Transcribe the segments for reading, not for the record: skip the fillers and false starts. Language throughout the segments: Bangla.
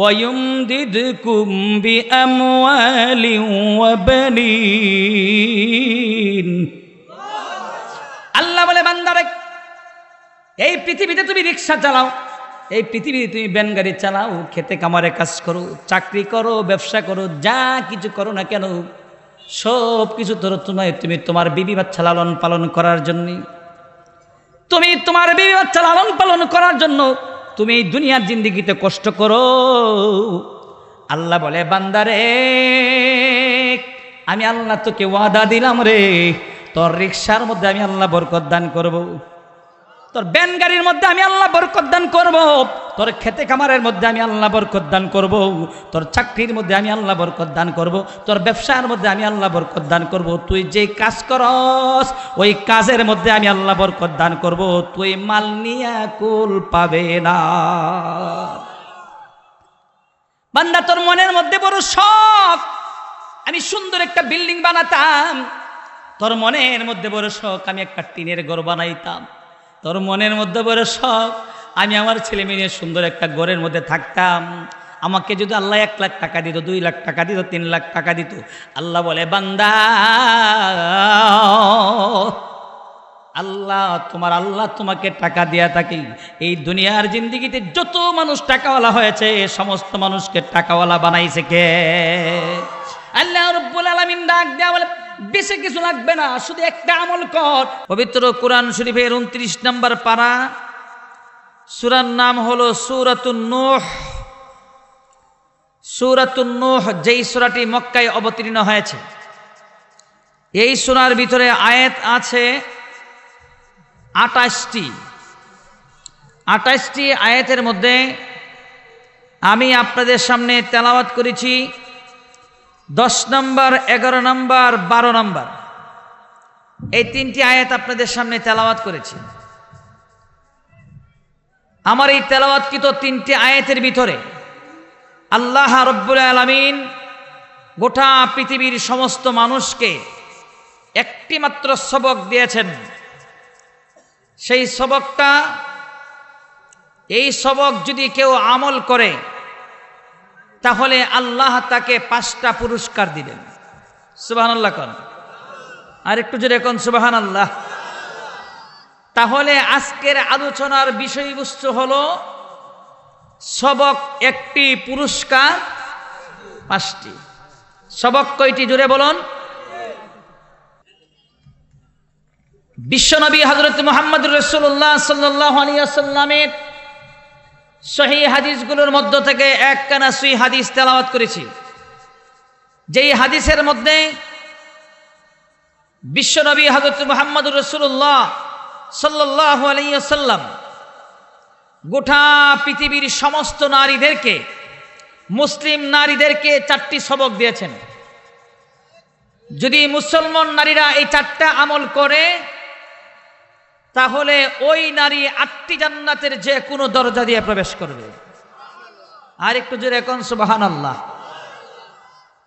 ওয়ায়ুমদিদকুম বিআমওয়ালিন ওয়া বানিন। আল্লাহ বলে বান্দারে, এই পৃথিবীতে তুমি রিক্সা চালাও, এই পৃথিবীতে তুমি ভ্যান গাড়ি চালাও, খেতে কামারে কাজ করো, চাকরি করো, ব্যবসা করো, যা কিছু করো না কেন, সব কিছু তুমি তোমার বিবি বাচ্চা লালন পালন করার জন্য, তুমি তোমার বিবি বাচ্চা লালন পালন করার জন্য তুমি এই দুনিয়ার জিন্দেগিতে কষ্ট করো। আল্লাহ বলে বান্দারে, আমি আল্লাহ তোকে ওয়াদা দিলাম রে, তোর রিক্সার মধ্যে আমি আল্লাহ বরকত দান করব, তোর ভ্যান গাড়ির মধ্যে আমি আল্লাহ বরকত দান করব, তোর খেতে খামারের মধ্যে আমি আল্লাহ বরকত দান করব, তোর চাকরির মধ্যে আমি আল্লাহ বরকত দান করব, তোর ব্যবসার মধ্যে আমি আল্লাহ বরকত দান করব, তুই যে কাজ করস ওই কাজের মধ্যে আমি আল্লাহ বরকত দান করব, তুই মাল নিয়া কুল পাবে না। বান্দা, তোর মনের মধ্যে বড় শখ আমি সুন্দর একটা বিল্ডিং বানাতাম, তোর মনের মধ্যে বড় শখ আমি একটা টিনের ঘর বানাইতাম, তোর মনের মধ্যে বড় শখ আমি আমার ছেলে মেয়ে সুন্দর একটা ঘরের মধ্যে থাকতাম, আমাকে যদি আল্লাহ 1 লাখ টাকা দিত, 2 লাখ টাকা দিত, 3 লাখ টাকা দিত, আল্লাহ বলে বান্দা, আল্লাহ তোমাকে টাকা দেয়া থাকি। এই দুনিয়ার জিন্দেগিতে যত মানুষ টাকাওয়ালা হয়েছে সমস্ত মানুষকে টাকাওয়ালা বানাইছে কে? আল্লাহ রাব্বুল আলামিন ডাক দেয়া বলে বেশি কিছু লাগবে না, শুধু একটা আমল কর। পবিত্র কোরআন শরীফের 29 নম্বর পারা, সূরার নাম হলো সূরাতুন নূহ। সূরাতুন নূহ যেই সূরাটি মক্কায় অবতীর্ণ হয়েছে, এই সূরার ভিতরে আয়াত আছে 28টি। 28টি আয়াতের মধ্যে আমি আপনাদের সামনে তেলাওয়াত করেছি 10 নম্বর, 11 নম্বর, 12 নম্বর, এই 3টি আয়াত আপনাদের সামনে তেলাওয়াত করেছি। আমার এই তেলাওয়াতকৃত 3টি আয়াতের ভিতরে আল্লাহ রাব্বুল আলামিন গোটা পৃথিবীর সমস্ত মানুষকে একটি মাত্র সবক দিয়েছেন। সেই সবকটা, এই সবক যদি কেউ আমল করে তাহলে আল্লাহ তাকে 5টা পুরস্কার দিবেন। সুবহানাল্লাহ কোন, আর একটু জোরে কোন সুবহানাল্লাহ। তাহলে আজকের আলোচনার বিষয়বস্তু হলো সবক একটি, পুরস্কার 5টি। সবক কয়টি জোরে বলুন? বিশ্বনবী হযরত মুহাম্মদুর রাসূলুল্লাহ সাল্লাল্লাহু আলাইহি ওয়াসাল্লামের সহিহ হাদিসগুলোর মধ্য থেকে একখানা সহিহ হাদিস তেলাওয়াত করেছি, যেই হাদিসের মধ্যে বিশ্বনবী হযরত মুহাম্মদুর রাসূলুল্লাহ সাল্লাল্লাহু আলাইহি ওয়াসাল্লাম গোটা পৃথিবীর সমস্ত নারীদেরকে, মুসলিম নারীদেরকে 4টি সবক দিয়েছেন। যদি মুসলমান নারীরা এই 4টা আমল করে তাহলে ওই নারী 8টি জান্নাতের যে কোনো দরজা দিয়ে প্রবেশ করবে। আর একটু জোরে কোন সুবহানাল্লাহ।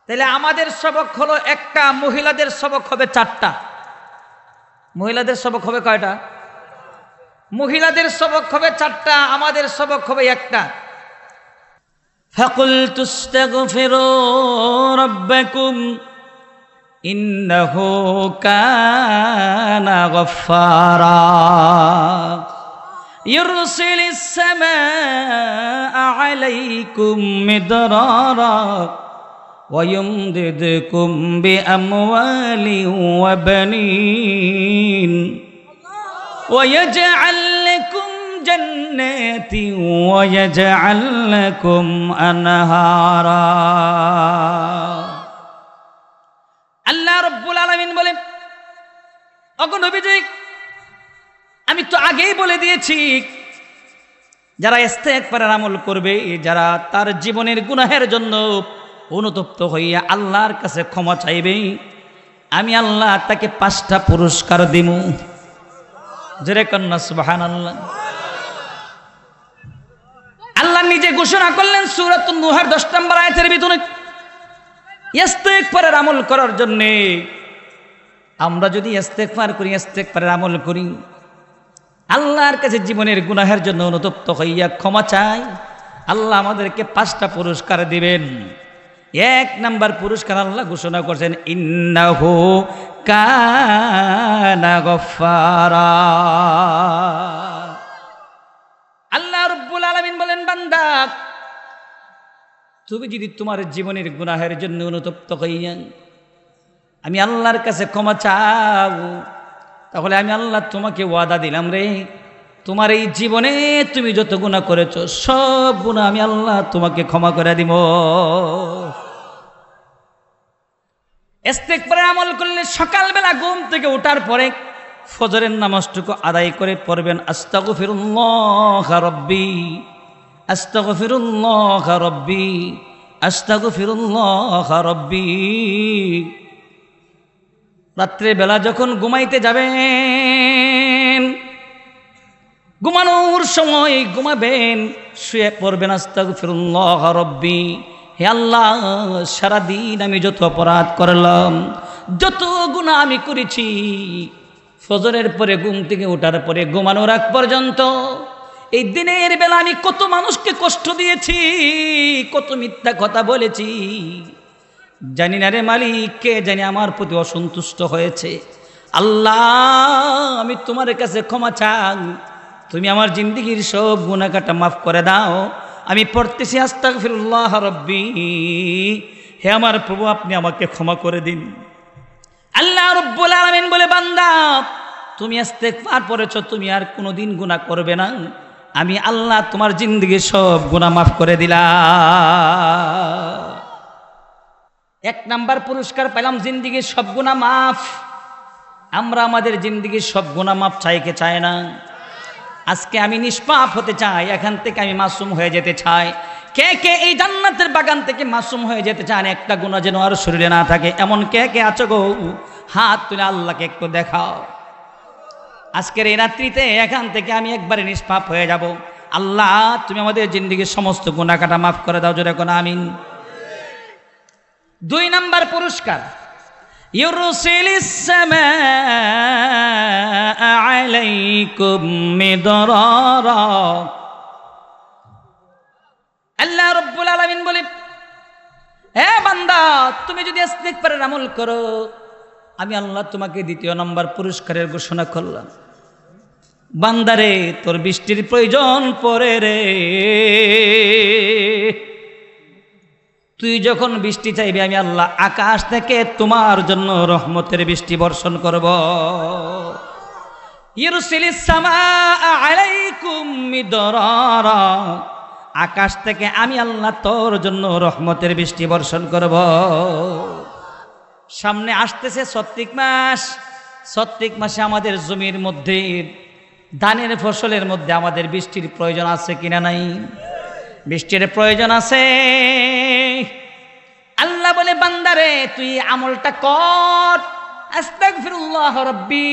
তাহলে আমাদের সবক হলো একটা, মহিলাদের সবক হবে 4টা। মহিলাদের সবক হবে কয়টা? মহিলাদের সবক হবে 4টা, আমাদের সবক হবে একটা। ফাকুলতু আস্তাগফিরু রাব্বাকুম ইন্নাহু কানা গফফারা ইউরসিলিস সামাআ আলাইকুম মিদরারা ওয়া ইউমদিদকুম বিআমওয়ালিন ওয়া বানিন ওয়া ইয়াজআল লাকুম জান্নাতিন ওয়া ইয়াজআল লাকুম আনহারা। আল্লাহ রাব্বুল আলামিন বলেন, ওগো নবীজি, আমি তো আগেই বলে দিয়েছি যারা ইস্তেগফারের আমল করবে, যারা তার জীবনের গুনাহের জন্য অনুতপ্ত হইয়া আল্লাহর কাছে ক্ষমা চাইবে, আমি আল্লাহ তাকে 5টা পুরস্কার দিব। জোরে কন্না সুবহানাল্লাহ। আল্লাহ নিজে ঘোষণা করলেন সূরাতুন নূহের 10 নম্বর আয়াতের ভিতরে, ইস্তেগফারের আমল করার জন্য আমরা যদি ইস্তেগফার করি, ইস্তেগফারের আমল করি, আল্লাহর কাছে জীবনের গুনাহের জন্য অনুতপ্ত হইয়া ক্ষমা চাই, আল্লাহ আমাদেরকে 5টা পুরস্কার দিবেন। 1 নাম্বার পুরস্কার আল্লাহ ঘোষণা করছেন, ইন্নাহু কানা গফফারা। আল্লাহ রাব্বুল আলামিন বলেন, বান্দা তুমি যদি তোমার জীবনের গুনাহের জন্য অনুতপ্ত হইয়া আমি আল্লাহর কাছে ক্ষমা চাও, তাহলে আমি আল্লাহ তোমাকে ওয়াদা দিলাম রে, তোমার এই জীবনে তুমি যত গুনাহ করেছো সব গুনাহ আমি আল্লাহ তোমাকে ক্ষমা করে দিব। ইস্তেগফারের আমল করলে সকালবেলা ঘুম থেকে ওঠার পরে ফজরের নামাজটুকু আদায় করে পড়বেন, আস্তাগফিরুল্লাহ রাব্বি আস্তাগফিরুল্লাহ রাব্বি আস্তাগফিরুল্লাহ রাব্বি। রাত্রে বেলা যখন ঘুমাইতে যাবেন, ঘুমানোর সময় ঘুমাবেন, শুয়ে পড়বেন আস্তাগফিরুল্লাহ রাব্বি। হে আল্লাহ, সারাদিন আমি যত অপরাধ করলাম, যত গুনাহ আমি করেছি, ফজরের পরে ঘুম থেকে ওঠার পরে ঘুমানোর আগ পর্যন্ত এই দিনের বেলা আমি কত মানুষকে কষ্ট দিয়েছি, কত মিথ্যা কথা বলেছি, জানি না রে মালিক, কে জানি আমার প্রতি অসন্তুষ্ট হয়েছে। আল্লাহ, আমি তোমার কাছে ক্ষমা চাই, তুমি আমার জিন্দেগির সব গুনাহ কাটা মাফ করে দাও। আমি পড়তেছি আস্তাগফিরুল্লাহ রাব্বি, হে আমার প্রভু আপনি আমাকে ক্ষমা করে দিন। আল্লাহ রাব্বুল আলামিন বলে, বান্দা তুমি ইস্তেগফার পড়েছো, তুমি আর কোনোদিন গুনাহ করবে না, আমি আল্লাহ তোমার জিন্দেগির সব গুনাহ মাফ করে দিলাম। 1 নাম্বার পুরস্কার পেলাম, জিন্দেগির সব গুনাহ মাফ। আমরা আমাদের জিন্দেগির সব গুনাহ মাফ চাই কে চায় না? আজকে আমি নিষ্পাপ হতে চাই, এখান থেকে আমি মাসুম হয়ে যেতে চাই। কে কে এই জান্নাতের বাগান থেকে মাসুম হয়ে যেতে চান, একটা গুনাহ যেন আর শরীরে না থাকে, এমন কে কে আছো গো? হাত তুলে আল্লাহকে একটু দেখাও। আজকের এই রাত্রিতে এখান থেকে আমি একবারে নিষ্পাপ হয়ে যাব। আল্লাহ, তুমি আমাদের জিন্দেগির সমস্ত গুনাহ কাটা মাফ করে দাও, জোরে কোন আমিন। 2 নাম্বার পুরস্কার, ইউরসিলিস সামাআ আলাইকুম মিদরারা। আল্লাহ রাব্বুল আলামিন বলে, হে বান্দা তুমি যদি ইস্তেগফারের আমল করো, আমি আল্লাহ তোমাকে 2 নাম্বার পুরস্কারের ঘোষণা করলাম। বান্দারে, তোর বৃষ্টির প্রয়োজন পড়ে রে, তুই যখন বৃষ্টি চাইবি আমি আল্লাহ আকাশ থেকে তোমার জন্য রহমতের বৃষ্টি বর্ষণ করব। ইউরসিলিস সামাআ আলাইকুম মিদরারা, আকাশ থেকে আমি আল্লাহ তোর জন্য রহমতের বৃষ্টি বর্ষণ করব। সামনে আসতেছে ছত্রিক মাস। ছত্রিক মাসে আমাদের জমির মধ্যে, ধানের ফসলের মধ্যে আমাদের বৃষ্টির প্রয়োজন আছে কিনা নাই? বৃষ্টির প্রয়োজন আছে। আল্লাহ বলে, বান্দারে তুই আমলটা কর, আস্তাগফিরুল্লাহ রাব্বি,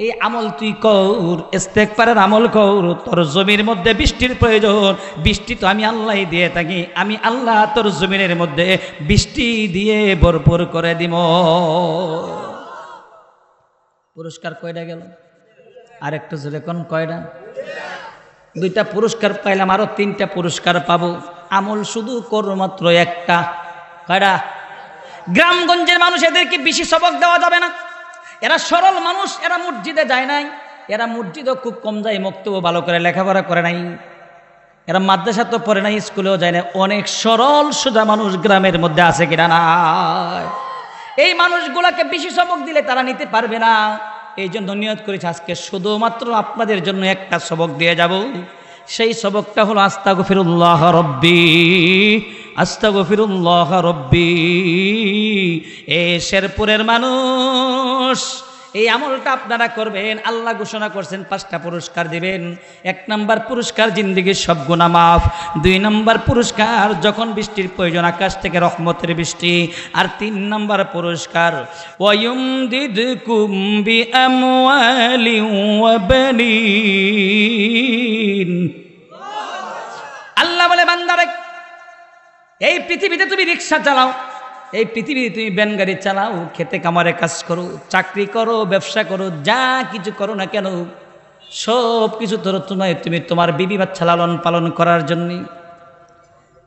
এই আমল তুই কর, ইস্তেগফারের আমল কর। তোর জমির মধ্যে বৃষ্টির প্রয়োজন, বৃষ্টি তো আমি আল্লাহ দিয়ে থাকি, আমি আল্লাহ তোর জমিনের মধ্যে বৃষ্টি দিয়ে ভরপুর করে দিব। পুরস্কার কয়টা গেল? আর একটু জোরে কোন কয়টা? 2টা পুরস্কার পাইলাম, আরো 3টা পুরস্কার পাবো। আমল শুধু করো মাত্র 1টা। কয়টা? গ্রামগঞ্জের মানুষ, এদেরকে বেশি সবক দেওয়া যাবে না, এরা সরল মানুষ, এরা মসজিদে যায় নাই, এরা মসজিদও খুব কম যায়, মক্তব্য ভালো করে লেখাপড়া করে নাই, এরা মাদ্রাসা তো পড়ে নাই, স্কুলেও যায় না। অনেক সরল সোজা মানুষ গ্রামের মধ্যে আছে কিনা না? এই মানুষগুলাকে বেশি সবক দিলে তারা নিতে পারবে না। এই জন্য নিয়ত করেছি আজকে শুধুমাত্র আপনাদের জন্য 1টা সবক দিয়ে যাব। সেই সবকটা হলো আস্তাগফিরুল্লাহ রাব্বি আস্তাগফিরুল্লাহ রাব্বি। এই শেরপুরের মানুষ, এই আমলটা আপনারা করবেন। আল্লাহ ঘোষণা করছেন 5টা পুরস্কার দিবেন। 1 নাম্বার পুরস্কার, জিন্দেগির সব গুনাহ মাফ। 2 নাম্বার পুরস্কার, যখন বৃষ্টির প্রয়োজন আকাশ থেকে রহমতের বৃষ্টি। আর 3 নাম্বার পুরস্কার, ওয়ায়ুমদিদকুম বিআমওয়ালিন ওয়া বানিন। আল্লাহ বলে, বান্দারে এই পৃথিবীতে তুমি রিকশা চালাও, এই পৃথিবীতে তুমি ভ্যান গাড়ি চালাও, খেতে কামারে কাজ করো, চাকরি করো, ব্যবসা করো, যা কিছু করো না কেন, সব কিছু ধরো তুমি তোমার বিবি বাচ্চা লালন পালন করার জন্য।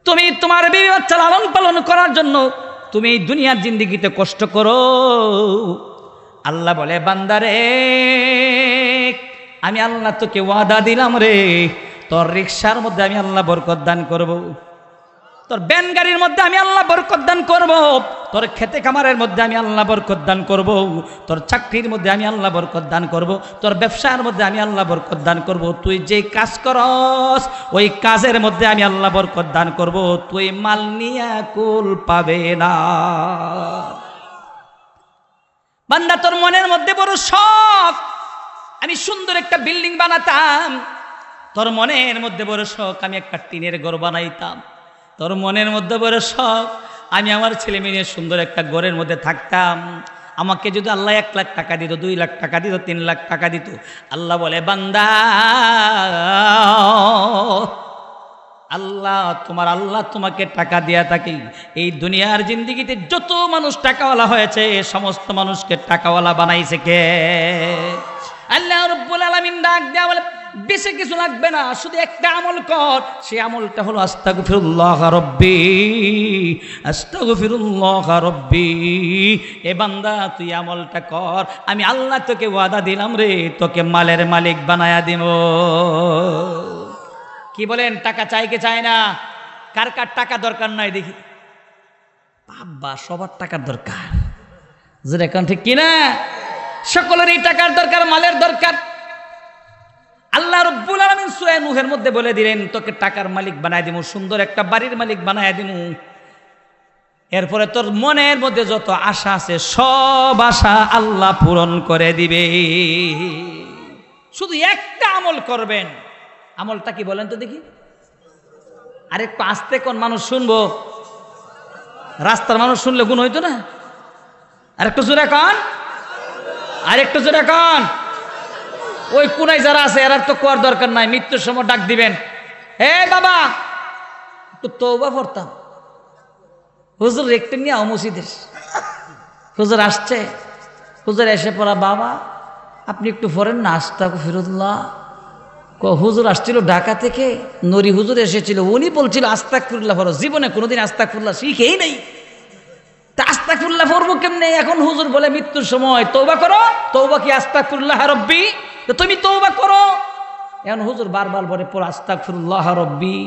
তুমি তোমার বিবি বাচ্চা লালন পালন করার জন্য তুমি এই দুনিয়ার জিন্দেগিতে কষ্ট করো। আল্লাহ বলে বান্দারে আমি আল্লাহ তোকে ওয়াদা দিলাম রে, তোর রিকশার মধ্যে আমি আল্লাহ বরকত দান করব, তোর ব্যান গাড়ির মধ্যে আমি আল্লাহ বরকত দান করব, তোর খেতে খামারের মধ্যে আমি আল্লাহ বরকত দান করব, তোর চাকরির মধ্যে আমি আল্লাহ বরকত দান করব, তোর ব্যবসার মধ্যে আমি আল্লাহ বরকত দান করব। তুই যে কাজ করস ওই কাজের মধ্যে আমি আল্লাহ বরকত দান করব, তুই মাল নিয়া কুল পাবে না। বান্দা তোর মনের মধ্যে বড় শখ আমি সুন্দর একটা বিল্ডিং বানাতাম, তোর মনের মধ্যে বড় শখ আমি একটা টিনের ঘর বানাইতাম, তোর মনের মধ্যে বড় শখ আমি আমার ছেলে মেয়ে সুন্দর একটা ঘরের মধ্যে থাকতাম। আমাকে যদি আল্লাহ 1 লাখ টাকা দিত, 2 লাখ টাকা দিত, 3 লাখ টাকা দিত, আল্লাহ বলে বান্দা আল্লাহ তোমার আল্লাহ তোমাকে টাকা দিয়া থাকি। এই দুনিয়ার জিন্দেগিতে যত মানুষ টাকাওয়ালা হয়েছে সমস্ত মানুষকে টাকাওয়ালা বানাইছে কে? আল্লাহ রাব্বুল আলামিন ডাক দেয়া বলে বেশি কিছু লাগবে না, শুধু একটা আমল কর। সেই আমলটা হলো আস্তাগফিরুল্লাহ রাব্বি, আস্তাগফিরুল্লাহ রাব্বি। এ বান্দা তুই আমলটা কর, আমি আল্লাহ তোকে ওয়াদা দিলাম রে, তোকে মালের মালিক বানায়া দিব। কি বলেন? টাকা চাই কে চায় না? কার কার টাকা দরকার নাই দেখি? বাবা সবার টাকার দরকার, যেটা এখন ঠিক কিনা? সকলেরই টাকার দরকার, মালের দরকার। আল্লাহ রাব্বুল আলামিন সূরা নূহের মধ্যে বলে দিলেন তোকে টাকার মালিক বানায় দিমু, সুন্দর একটা বাড়ির মালিক বানায় দিমু। এরপরে তোর মনের মধ্যে যত আশা আছে সব আশা আল্লাহ পূরণ করে দিবে। শুধু একটা আমল করবেন। আমলটা কি বলেন তো দেখি? আরেকটু আস্তে কোন মানুষ শুনবো, রাস্তার মানুষ শুনলে গুণ হইতো না? আরেকটু জোরে কন, আরেকটু জোরে কন। ওই কোনায় যারা আছে এরা তো কোয়ার দরকার নাই, মৃত্যুর সময় ডাক দিবেন, হে বাবা একটু তওবা করতাম। হুজুর একটা নিয়ে মসজিদের হুজুর আসছে, হুজুর এসে পড়া বাবা আপনি একটু পড়েন না আস্তাগফিরুল্লাহ। হুজুর আসছিল ঢাকা থেকে, নরি হুজুর এসেছিল, উনি বলছিল আস্তাগফিরুল্লাহ পড়ো। জীবনে কোনোদিন আস্তাগফিরুল্লাহ শিখেই নাই, তা আস্তাগফিরুল্লাহ পড়বো কেমনে? এখন হুজুর বলে মৃত্যুর সময় তওবা করো। তওবা কি আস্তাগফিরুল্লাহ রাব্বি? তো তুমি তওবা করো। এখন হুজুর বারবার বলে পড়ো আস্তাগফিরুল্লাহ রাব্বি।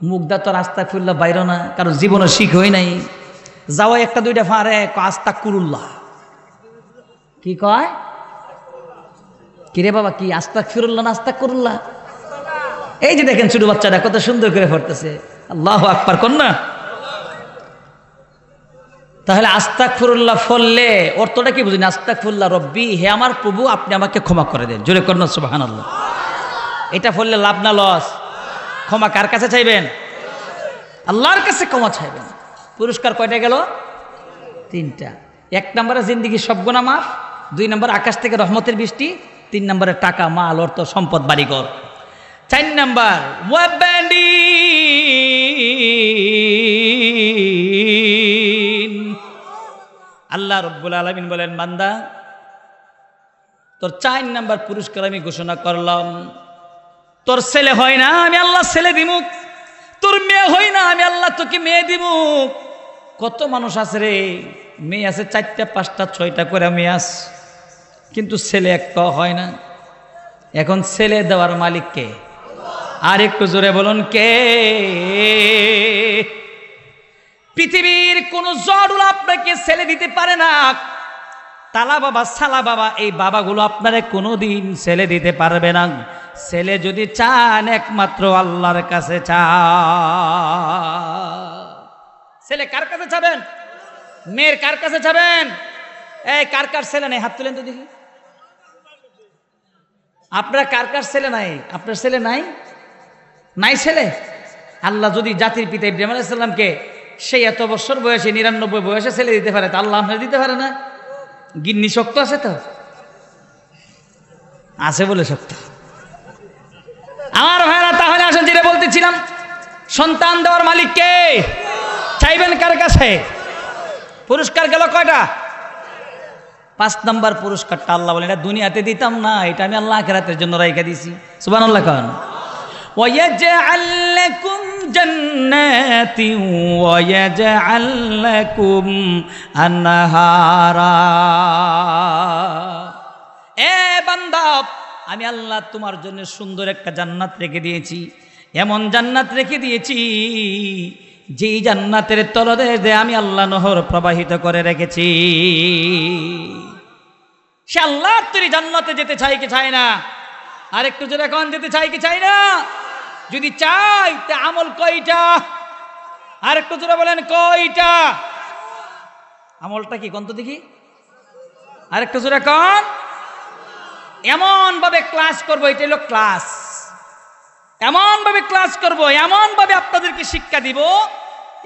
মুখদা তো আস্তাগফিরুল্লাহ বাইর না, কারণ জীবনে শিখ হই নাই। যাওয়া একটা দুইটা ফাঁড়ে আস্তাগফিরুল্লাহ। কি কয়? কিরে বাবা কি আস্তাগফিরুল্লাহ না আস্তাগফিরুল্লাহ? এই যে দেখেন ছোট বাচ্চাটা কত সুন্দর করে পড়তেছে, আল্লাহু আকবার কোন না? তাহলে আস্তাগফিরুল্লাহ পড়লে অর্থটা কি বুঝিনি? আস্তাগফিরুল্লাহ রব্বি, হে আমার প্রভু আপনি আমাকে ক্ষমা করে দেন। জোরে করুন সুবহানাল্লাহ। এটা পড়লে লাভ না লস? ক্ষমা কার কাছে চাইবেন? আল্লাহর কাছে ক্ষমা চাইবেন। পুরস্কার কয়টা গেল? 3টা। 1 নম্বরে জিন্দেগি সব গুনাহ মাফ, 2 নম্বর আকাশ থেকে রহমতের বৃষ্টি, 3 নম্বরে টাকা মাল অর্থ সম্পদ বাড়িঘর, 4 নম্বর ওয়াবানি আল্লাহ রাব্বুল আলামিন বলেন বান্দা তোর 4 নম্বর পুরস্কার আমি ঘোষণা করলাম। তোর ছেলে হয় না আমি আল্লাহ ছেলে দিমু, তোর মেয়ে হয় না আমি আল্লাহ তোকে মেয়ে দিব। কত মানুষ আছে রে, মেয়ে আছে 4টা 5টা 6টা করে মেয়ে আছে, কিন্তু ছেলে একটা হয় না। এখন ছেলে দেওয়ার মালিক কে? আর একটু জোরে বলুন কে? পৃথিবীর কোন জড়ুল আপনাকে ছেলে দিতে পারে না। তালা বাবা সালা বাবা এই বাবাগুলো আপনারে কোনোদিন ছেলে দিতে পারবে না। ছেলে যদি চান একমাত্র আল্লাহর কাছে চান। ছেলে কার কাছে চাবেন? মেয়ের কার কাছে চাবেন? এই কার কার ছেলে নেই হাত তুলেন তো দেখি। আপনারা কার কার ছেলে নাই? আপনার ছেলে নাই? নাই ছেলে? আল্লাহ যদি জাতির পিতা ইব্রাহিম আলাইহিস সালামকে সেই এত বছর বয়সে 99 বয়সে ছেলে দিতে পারে, তা আল্লাহ আপনার দিতে পারে না? গিন্নি শক্ত আছে তো? আছে বলে শক্ত। আমার ভাইরা তাহলে আসেন যেটা বলতেছিলাম, সন্তান দেওয়ার মালিক কে? চাইবেন কার কাছে? পুরস্কার গেল কয়টা? 5 নম্বর পুরস্কারটা আল্লাহ বলেন এটা দুনিয়াতে দিতাম না, এটা আমি আল্লাহ আখিরাতের জন্য রাইখা দিছি। সুবহানাল্লাহ। কারণ ওয়ায়াজআল লাকুম জান্নাতিন ওয়ায়াজআল লাকুম আনহারা। এ বান্দা, আমি আল্লাহ তোমার জন্য সুন্দর একটা জান্নাত রেখে দিয়েছি, এমন জান্নাত রেখে দিয়েছি যেই জান্নাতের তলদেশে আমি আল্লাহ নহর প্রবাহিত করে রেখেছি। সে আল্লাহ তৈরি জান্নাতে যেতে চাই কি চায় না? আর একটু জোরে কোন যেতে চাই কি চাই না? যদি চাই তে আমল কয়টা? আর একটু জোরে বলেন কয়টা? আমলটা কি কোন তো দেখি? আর একটু জোরে কোন। এমন ভাবে ক্লাস করবো, এটা হলো ক্লাস। এমন ভাবে ক্লাস করব, এমন ভাবে আপনাদেরকে শিক্ষা দিব,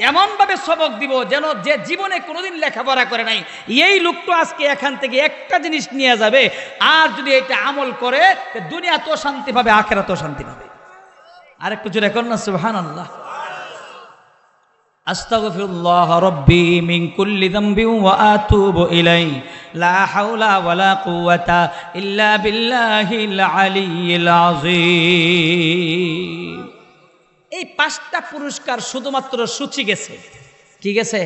এমন ভাবে সবক দিব যেন যে জীবনে কোনোদিন লেখাপড়া করে নাই এই লোকটা আজকে এখান থেকে একটা জিনিস নিয়ে যাবে, আর যদি এটা আমল করে দুনিয়া তো শান্তি পাবে, আখিরাত তো শান্তি পাবে। আর একটু জোরে কর না সুবহানাল্লাহ। আস্তাগফিরুল্লাহ রাব্বি মিন কুল্লি যামবিন ওয়া আতুবু ইলাইহি লা হাওলা ওয়ালা কুওয়াতা ইল্লা বিল্লাহিল আলিয়্যিল আযীম। এই 5টা পুরস্কার শুধুমাত্র সূচি গেছে। কি গেছে?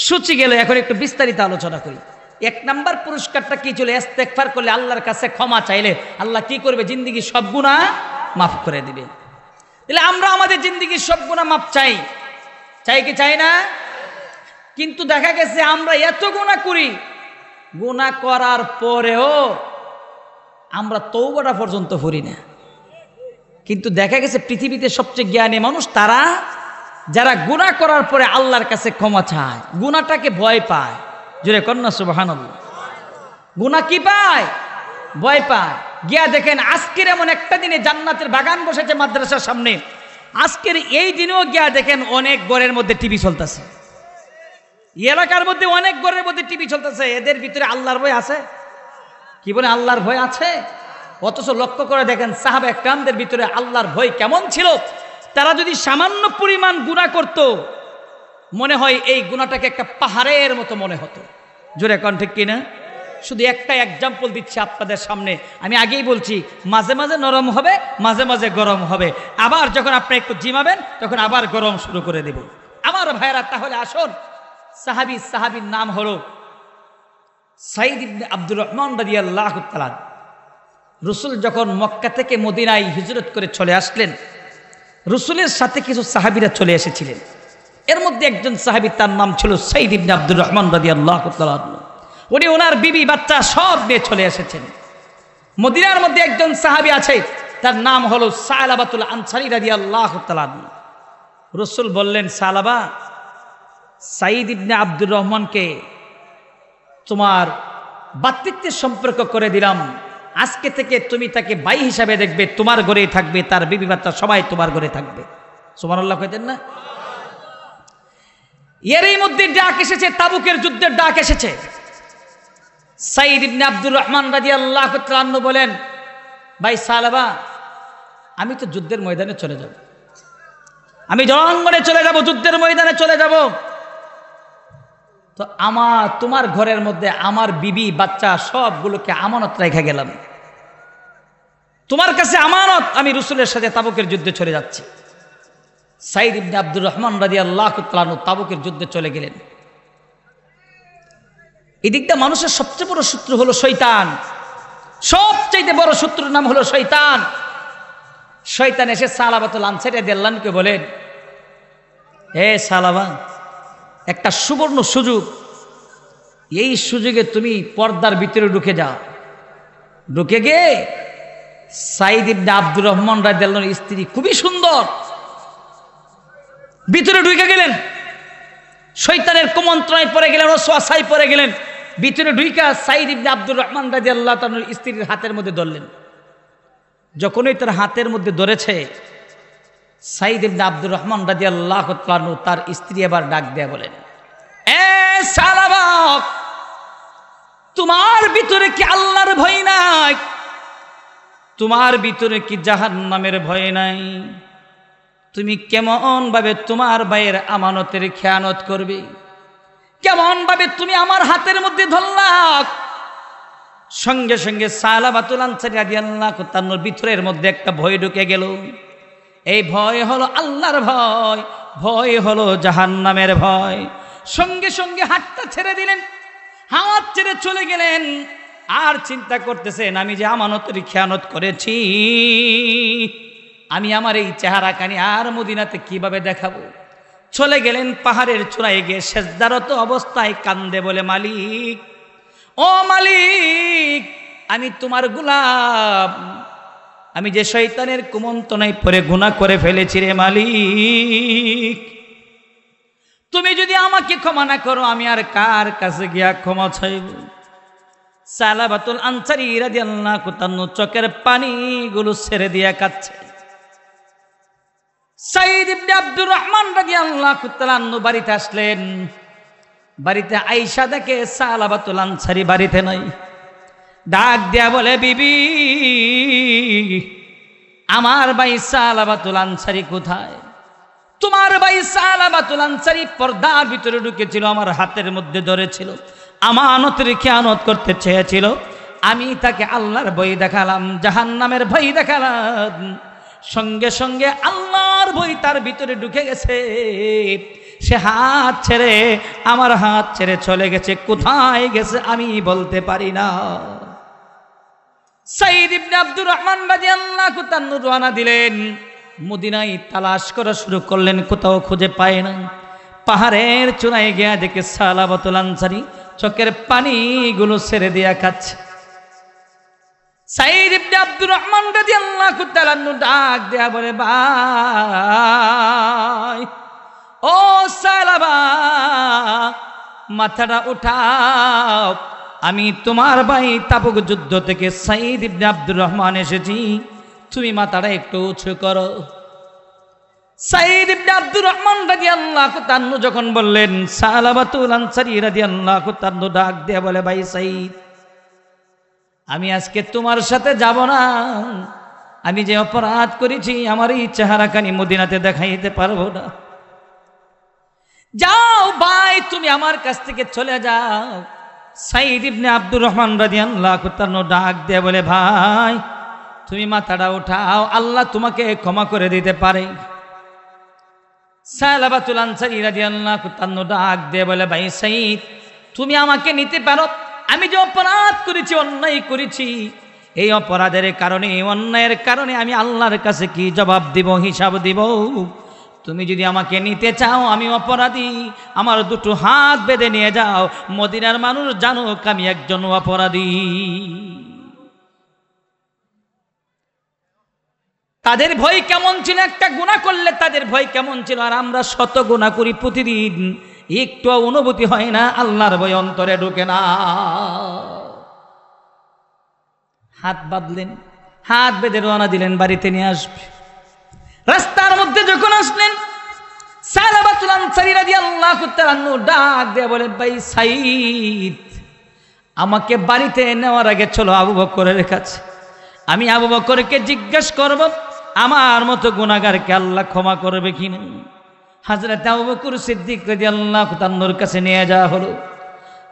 সূচি গেল। এখন একটু বিস্তারিত আলোচনা করি। 1 নাম্বার পুরস্কারটা কি ছিল? ইস্তেগফার করলে, আল্লাহর কাছে ক্ষমা চাইলে আল্লাহ কি করবে? জিন্দেগির সব গুনাহ মাফ করে দিবে। তাহলে আমরা আমাদের জিন্দেগির সব গুনাহ মাফ চাই, চাই কি চাই না? কিন্তু দেখা গেছে আমরা এত গুনাহ করি, গুনাহ করার পরেও আমরা তওবাটা পর্যন্ত করি না। কিন্তু দেখা গেছে পৃথিবীতে সবচেয়ে জ্ঞানী মানুষ তারা যারা গুনাহ করার পরে আল্লাহর কাছে ক্ষমা চায়, গুনাহটাকে ভয় পায়। জোরে কর না সুবহানাল্লাহ। গুনাহ কি পায়? ভয় পায়। গিয়া দেখেন আজকের এমন একটা দিনে জান্নাতের বাগান বসেছে মাদ্রাসার সামনে, আজকের এই দিনেও গিয়া দেখেন অনেক ঘরের মধ্যে টিভি চলতেছে, এলাকার মধ্যে অনেক ঘরের মধ্যে টিভি চলতেছে। এদের ভিতরে আল্লাহর ভয় আছে? কি বলে আল্লাহর ভয় আছে? অথচ লক্ষ্য করে দেখেন সাহাবা একরামদের ভিতরে আল্লাহর ভয় কেমন ছিল। তারা যদি সামান্য পরিমাণ গুনাহ করত, মনে হয় এই গুনাহটাকে একটা পাহাড়ের মতো মনে হতো। জোরে কোন ঠিক কিনা? শুধু একটা এক্সাম্পল দিচ্ছি আপনাদের সামনে। আমি আগেই বলছি, মাঝে মাঝে নরম হবে, মাঝে মাঝে গরম হবে। আবার যখন আপনি একটু জিমাবেন তখন আবার গরম শুরু করে দেব। আমার ভাইয়েরা, তাহলে আসুন, সাহাবীর নাম হলো সাঈদ ইবনে আব্দুর রহমান রাদিয়াল্লাহু তাআলা। রসুল যখন মক্কা থেকে মদিনায় হিজরত করে চলে আসলেন, রসুলের সাথে কিছু সাহাবীরা চলে এসেছিলেন। এর মধ্যে একজন সাহাবী, তার নাম ছিল সাঈদ ইবনে আব্দুর রহমান রাদিয়াল্লাহু তাআলা। উনি ওনার বিবি বাচ্চা সব নিয়ে চলে এসেছেন। মদিনার মধ্যে একজন সাহাবী আছে, তার নাম হলো সালাবাতুল আনসারী রাদিয়াল্লাহু তাআলা। রসুল বললেন, সালাবা, সাঈদ ইবনে আব্দুর রহমানকে তোমার বাতৃত্বের সম্পর্ক করে দিলাম, আজকে থেকে তুমি তাকে ভাই হিসাবে দেখবে, তোমার ঘরেই থাকবে, তার বিবি বাচ্চা সবাই তোমার ঘরে থাকবে। সুবহানাল্লাহ কইতেন না? এরই মধ্যে ডাক এসেছে, তাবুকের যুদ্ধের ডাক এসেছে। সাঈদ ইবনে আব্দুর রহমান রাদিয়াল্লাহু তাআলা বলেন, ভাই সালাবা, আমি তো যুদ্ধের ময়দানে চলে যাব, আমি রণাঙ্গনে চলে যাব, যুদ্ধের ময়দানে চলে যাব, তো তোমার ঘরের মধ্যে আমার বিবি বাচ্চা সবগুলোকে আমানত রেখে গেলাম, তোমার কাছে আমানত, আমি রাসূলের সাথে তাবুকের যুদ্ধে চলে যাচ্ছি। সাঈদ ইবনে আব্দুর রহমান রাদিয়াল্লাহু তাআলা তাবুকের যুদ্ধে চলে গেলেন। এদিকটা মানুষের সবচেয়ে বড় শত্রু হলো শয়তান। সবচেয়ে বড় শত্রুর নাম হলো শয়তান। শয়তান এসে সালাবাতুল আনসারী রাদিয়াল্লাহু আনহুকে বলেন, হে সালাবা, একটা সুবর্ণ সুযোগ, এই সুযোগে তুমি পর্দার ভিতরে ঢুকে যাও। ঢুকে গিয়ে সাঈদ ইবনে আব্দুর রহমান রাদিয়াল্লাহু আনহুর স্ত্রী খুবই সুন্দর, ভিতরে ঢুকে গেলেন, শয়তানের কুমন্ত্রণায় পড়ে গেলেন, ওয়াসওয়াসায় পড়ে গেলেন। ভিতরে ঢুইকা সাঈদ ইবনে আব্দুর রহমান রাদিয়াল্লাহু তাআলার স্ত্রীর হাতের মধ্যে ধরলেন। যখনই তার হাতের মধ্যে ধরেছে, সাঈদ ইবনে আব্দুর রহমান রাদিয়াল্লাহু তাআলা তার স্ত্রী আবার ডাক দেয়া বলেন, এ সালাবা, তোমার ভিতরে কি আল্লাহর ভয় নাই? তোমার ভিতরে কি জাহান্নামের ভয় নাই? তুমি কেমন ভাবে তোমার ভাইয়ের আমানতের খেয়ানত করবে? কেমন ভাবে তুমি আমার হাতের মধ্যে ধরলা? সঙ্গে সঙ্গে সালাবাতুল আনসারী রাদিয়াল্লাহু তাআলার ভিতরের মধ্যে একটা ভয় ঢুকে গেল। এই ভয় হলো আল্লাহর ভয়, ভয় হলো জাহান্নামের ভয়। সঙ্গে সঙ্গে হাতটা ছেড়ে দিলেন, হাত ছেড়ে চলে গেলেন। আর চিন্তা করতেছেন, আমি যে আমানতের খেয়ানত করেছি, আমি আমার এই চেহারা কানি আর মদিনাতে কিভাবে দেখাবো। চলে গেলেন পাহাড়ের চূড়ায় গিয়ে সেজদারত অবস্থায় কান্দে বলে, মালিক, ও মালিক, আমি তোমার গোলাম, আমি যে শয়তানের কুমন্ত্রণায় পড়ে গুনাহ করে ফেলেছি রে মালিক, তুমি যদি আমাকে ক্ষমা না করো আমি আর কার কাছে গিয়া ক্ষমা চাইব। সালাবাতুল আনসারী রাদিয়াল্লাহু তাআলা চোখের পানিগুলো ছেড়ে দিয়া কাঁদছে। সাইদ ইবনে আব্দুর রহমান রাদিয়াল্লাহু তাআলা বাড়িতে আসলেন। বাড়িতে আয়েশা দেখে সালাবাতুল আনসারী বাড়িতে নাই। ডাক দেয়া বলে, বিবি, আমার ভাই সালাবাতুল আনসারী কোথায়? তোমার ভাই সালাবাতুল আনসারী পর্দার ভিতরে ঢুকেছিল, আমার হাতের মধ্যে ধরেছিল, আমানতের খেয়ানত করতে চেয়েছিল। আমি তাকে আল্লাহর ভয় দেখালাম, জাহান্নামের ভয় দেখালাম। সঙ্গে সঙ্গে আল্লাহর ভয় তার ভিতরে ঢুকে গেছে। সে হাত ছেড়ে, আমার হাত ছেড়ে চলে গেছে। কোথায় গেছে আমি বলতে পারি না। সাইদ ইবনে আব্দুর রহমান রাদিয়াল্লাহু তাআলা রওনা দিলেন, মদিনায় তালাশ করা শুরু করলেন, কোথাও খুঁজে পায় না। পাহাড়ের চূড়ায় গিয়া দেখে সালাবাতুল আনসারী চোখের পানিগুলো ছেড়ে দিয়া খাচ্ছে। সাইদ ইবনে আব্দুর রহমান রাদিয়াল্লাহু তাআলা ডাক দেয়া বলে, ভাই, ও সালাবা, মাথাটা উঠাও, আমি তোমার ভাই তাবুক যুদ্ধ থেকে সাইদ ইবনে আব্দুর রহমান এসেছি, তুমি মাথাটা একটু উঁচু করো। সাইদ ইবনে আব্দুর রহমান রাদিয়াল্লাহু তাআলা যখন বললেন, সালাবাতুল আনসারী রাদিয়াল্লাহু তাআলা ডাক দিয়ে বলে, ভাই সাইদ, আমি আজকে তোমার সাথে যাব না। আমি যে অপরাধ করেছি আমার এই চেহারা কানি মদিনাতে দেখাইতে পারবো না। যাও ভাই, তুমি আমার কাছ থেকে চলে যাও। সাইদ ইবনে আব্দুর রহমান রাদিয়াল্লাহু তাআলা ডাক দিয়ে বলে, ভাই, তুমি মাথাটা উঠাও, আল্লাহ তোমাকে ক্ষমা করে দিতে পারে। সালাবাতুল আনসারী রাদিয়াল্লাহু তাআলা ডাক দিয়ে বলে, ভাই সাইদ, তুমি আমাকে নিতে পারো, আমি যে অপরাধ করেছি, অন্যায় করেছি, এই অপরাধের কারণে, অন্যায়ের কারণে আমি আল্লাহর কাছে কি জবাব দিব, হিসাব দিব। তুমি যদি আমাকে নিতে চাও, আমি অপরাধী, আমার দুটো হাত বেঁধে নিয়ে যাও, মদিনার মানুষ জানুক আমি একজন অপরাধী। তাদের ভয় কেমন ছিল, একটা গুনাহ করলে তাদের ভয় কেমন ছিল। আর আমরা শত গুনাহ করি প্রতিদিন, একটু অনুভূতি হয় না, আল্লাহর ভয় অন্তরে ঢোকে না। হাত বাঁধলেন, হাত বেঁধে রওনা দিলেন, বাড়িতে নিয়ে আসবে। রাস্তার মধ্যে যখন আসলেন, সালাবাতুল আনসারী রাদিয়াল্লাহু তাআলা ডাক দিয়ে বলে, ভাই সাইদ, আমাকে বাড়িতে নেওয়ার আগে চলো আবু বকরের কাছে, আমি আবু বকরকে জিজ্ঞেস করব আমার মতো গুনাহগারকে আল্লাহ ক্ষমা করবে কিনা। হযরত আবু বকর সিদ্দিক রাদিয়াল্লাহু তাআলার কাছে নিয়ে যাওয়া হলো।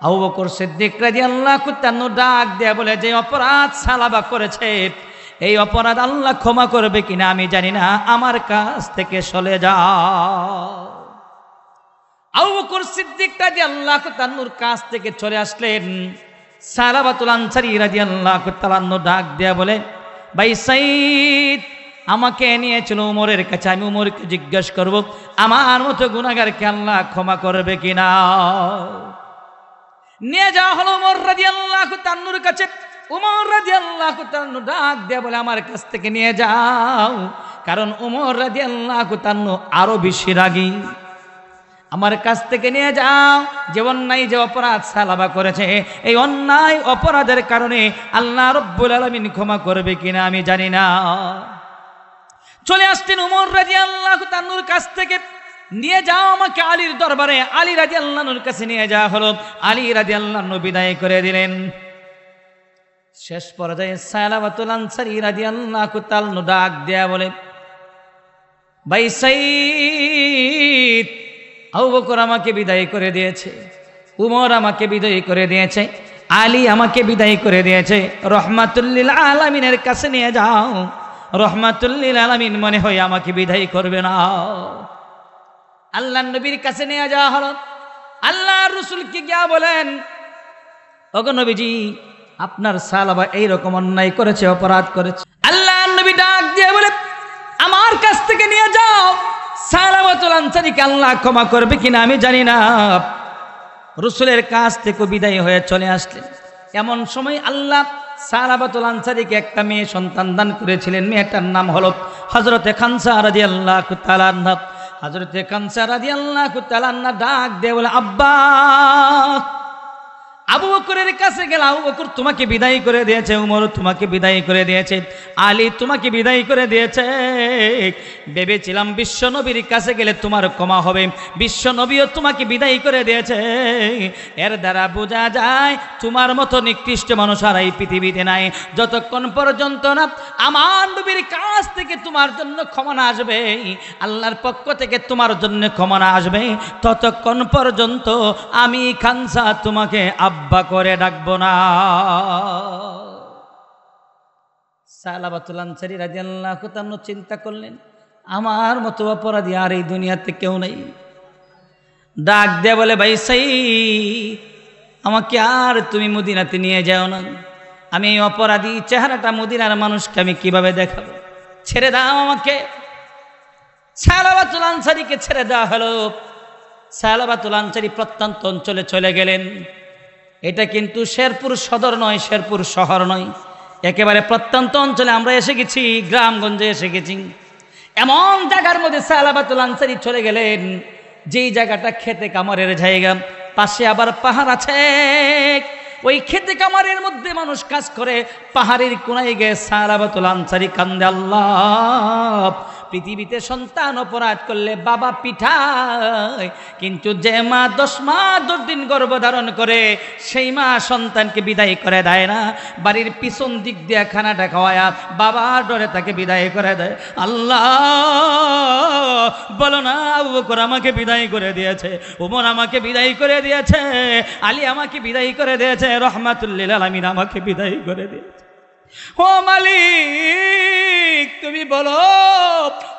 আবু বকর সিদ্দিক রাদিয়াল্লাহু তাআলা ডাক দিয়ে বলে, যে অপরাধ সালাবা করেছে, এই অপরাধ আল্লাহ ক্ষমা করবে কিনা আমি জানি না, আমার কাছ থেকে চলে যাও। আবু বকর সিদ্দিক রাদিয়াল্লাহু তাআলার কাছ থেকে চলে আসলেন। সালাবাতুল আনসারী রাদিয়াল্লাহু তাআলা ডাক দেয়া বলে, ভাই সাইদ, আমাকে নিয়ে চলো উমরের কাছে, আমি উমরকে জিজ্ঞেস করব আমার মতো গুনাহগারকে আল্লাহ ক্ষমা করবে কিনা। নিয়ে যাওয়া হলো উমর রাদিয়াল্লাহু তাআলার কাছে। উমর রাদিয়াল্লাহু তাআলা ডাক দেয়া বলে, আমার কাছ থেকে নিয়ে যাও, কারণ উমর রাদিয়াল্লাহু তাআলা আরো বেশি রাগী। আমার কাছ থেকে নিয়ে যাও, যে অন্যায়, যে অপরাধ সালাবা করেছে, এই অন্যায় অপরাধের কারণে আল্লাহ রাব্বুল আলামিন ক্ষমা করবে কিনা আমি জানি না। চলে আসতেন উমর রাদিয়াল্লাহু তাআলার কাছ থেকে, নিয়ে যাও আমাকে আলীর দরবারে। আলী রাদিয়াল্লাহুর কাছে নিয়ে যাওয়া হলো। আলী রাদিয়াল্লাহু বিদায় করে দিলেন। শেষ পর্যায়ে সালাবাতুল আনসারী রাদিয়াল্লাহু তাআলা ডাক দেয়া বলে, ভাই সাইদ, আবু বকর আমাকে বিদায় করে দিয়েছে, উমর আমাকে বিদায় করে দিয়েছে, আলী আমাকে বিদায় করে দিয়েছে, রহমাতুল লিল আলামিনের কাছে নিয়ে যাও, রহমাতুল লিল আলামিন মনে হয় আমাকে বিদায় করবে না। আল্লাহর নবীর কাছে নিয়ে যাওয়া হলো। আল্লাহর রাসূলকে গিয়া বলেন, ওগো নবীজি, আপনার সালাবা এইরকম অন্যায় করেছে, অপরাধ করেছে। আল্লাহর নবী ডাক দিয়ে বলে, আমার কাছ থেকে নিয়ে যাও, সালাবাতুল আনসারীকে আল্লাহ ক্ষমা করবে কিনা আমি জানি না। রাসূলের কাছ থেকে বিদায় হয়ে চলে আসলেন। এমন সময় আল্লাহ সালাবাতুল আনসারীকে একটা মেয়ে সন্তান দান করেছিলেন। মেয়েটার নাম হলো হযরতে খানসা রাদিয়াল্লাহু তাআলা আনহা। হযরতে খানসা রাদিয়াল্লাহু তাআলা আনহা ডাক দিয়ে বলে, আব্বা, আবু বকরের কাছে গেল। আবু বকর তোমাকে বিদায় করে দিয়েছে, উমর তোমাকে বিদায় করে দিয়েছে, আলী তোমাকে বিদায় করে দিয়েছে। ভেবেছিলাম বিশ্ব নবীর কাছে গেলে তোমার ক্ষমা হবে, বিশ্ব নবীও তোমাকে বিদায় করে দিয়েছে। এর দ্বারা বোঝা যায় তোমার মতো নিকৃষ্ট মানুষ আর এই পৃথিবীতে নাই। যতক্ষণ পর্যন্ত না আমার নবীর কাছ থেকে তোমার জন্য ক্ষমা না আসবে, আল্লাহর পক্ষ থেকে তোমার জন্য ক্ষমা না আসবে, ততক্ষণ পর্যন্ত আমি খানসা তোমাকে আব্বা করে ডাকবো না। সালাবাতুল আনসারী রাদিয়াল্লাহু তাআলা চিন্তা করলেন, আমার মতো অপরাধী আর এই দুনিয়াতে কেউ নেই। ডাক দিয়ে বলে, ভাই সাইদ, আমাকে আর তুমি মদিনাতে নিয়ে যাও না। আমি এই অপরাধী চেহারাটা মদিনার মানুষকে আমি কিভাবে দেখাবো? ছেড়ে দাও আমাকে। সালাবাতুল আনসারীকে ছেড়ে দেওয়া হলো। সালাবাতুল আনসারী প্রত্যন্ত অঞ্চলে চলে গেলেন। এটা কিন্তু শেরপুর সদর নয়, শেরপুর শহর নয়, একেবারে প্রত্যন্ত অঞ্চলে আমরা এসে গেছি, গ্রামগঞ্জে এসে গেছি। এমন জায়গার মধ্যে সালাবাতুল আনসারী চলে গেলেন যেই জায়গাটা খেতে কামারের জায়গা, পাশে আবার পাহাড় আছে। ওই খেতে কামারের মধ্যে মানুষ কাজ করে। পাহাড়ের কোনায় গিয়ে সালাবাতুল আনসারী কান্দে, আল্লাহ, পৃথিবীতে সন্তান অপরাধ করলে বাবা পিঠায়, কিন্তু যে মা 10 মাস 10 দিন গর্ভধারণ করে সেই মা সন্তানকে বিদায় করে দেয় না, বাড়ির পিছন দিক দিয়ে খানাটা খাওয়ায়া বাবার ডরে তাকে বিদায় করে দেয়। আল্লাহ, বলো না আবু বকর আমাকে বিদায় করে দিয়েছে, ওমর আমাকে বিদায় করে দিয়েছে, আলী আমাকে বিদায় করে দিয়েছে, রহমাতুল লিল আলামিন আমাকে বিদায় করে দিয়েছে। ও মালিক, তুমি বলো,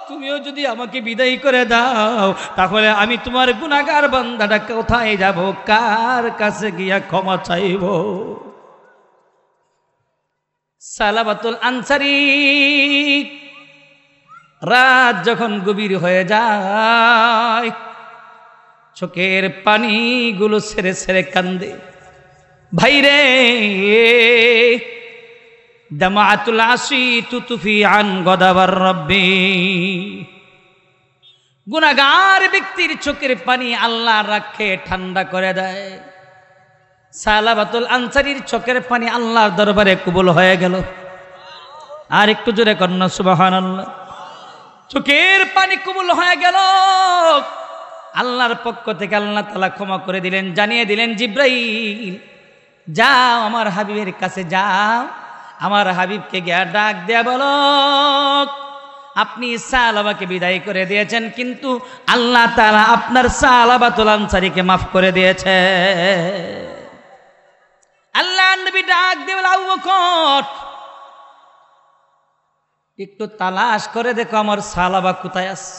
তুমিও যদি আমাকে বিদায় করে দাও তাহলে আমি তোমার গুনাহগার বান্দাটা কোথায় যাব, কার কাছে গিয়া ক্ষমা চাইব? সালাবাতুল আনসারী রাত যখন গভীর হয়ে যায়, চোখের পানিগুলো ছেড়ে ছেড়ে কান্দে। ভাইরে, দামাতুল আসি তুতুফি আন গদাবার রব্বি। গুনাহগার ব্যক্তির চোখের পানি আল্লাহ রাখে ঠান্ডা করে দেয়। সালাবাতুল আনসারীর চোখের পানি আল্লাহর দরবারে কবুল হয়ে গেল। আর একটু জোরে কন্যা সুবহানাল্লাহ। চোখের পানি কবুল হয়ে গেল। আল্লাহর পক্ষ থেকে আল্লাহ তাআলা ক্ষমা করে দিলেন, জানিয়ে দিলেন, জিব্রাইল যাও আমার হাবিবের কাছে যাও, আমার হাবিবকে গিয়া ডাক দেয়া বলো, আপনি সালাবাকে বিদায় করে দিয়েছেন, কিন্তু আল্লাহ তাআলা আপনার সালাবাতুল আনসারীকে মাফ করে দিয়েছে। আল্লাহ নবী ডাক দিয়ে বলে, আবু বকর, একটু তালাশ করে দেখো আমার সালাবা কোথায় আছে।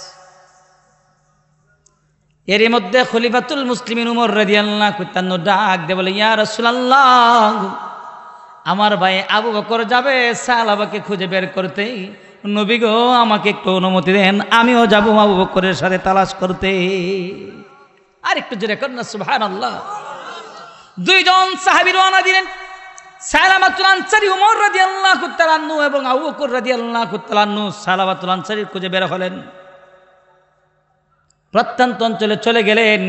এর মধ্যে খলিফাতুল মুসলিমিন উমর রাদিয়াল্লাহু তাআলা ডাক দিয়ে বলে, ইয়া রাসূলুল্লাহ, আমার ভাই আবু বকর যাবে সালাবাকে খুঁজে বের করতে, নবী গো আমাকে একটু অনুমতি দেন, আমিও যাব আবু বকরের সাথে তালাশ করতে। আর একটু জোরে কর না সুবহানাল্লাহ। দুইজন সাহাবী রওনা দিলেন। সালাবাতুল আনসারী উমর রাদিয়াল্লাহু তাআলা আনহু এবং আবু বকর রাদিয়াল্লাহু তাআলা আনহু সালাবাতুল আনসারীর খুঁজে বের হলেন। প্রত্যন্ত অঞ্চলে চলে গেলেন।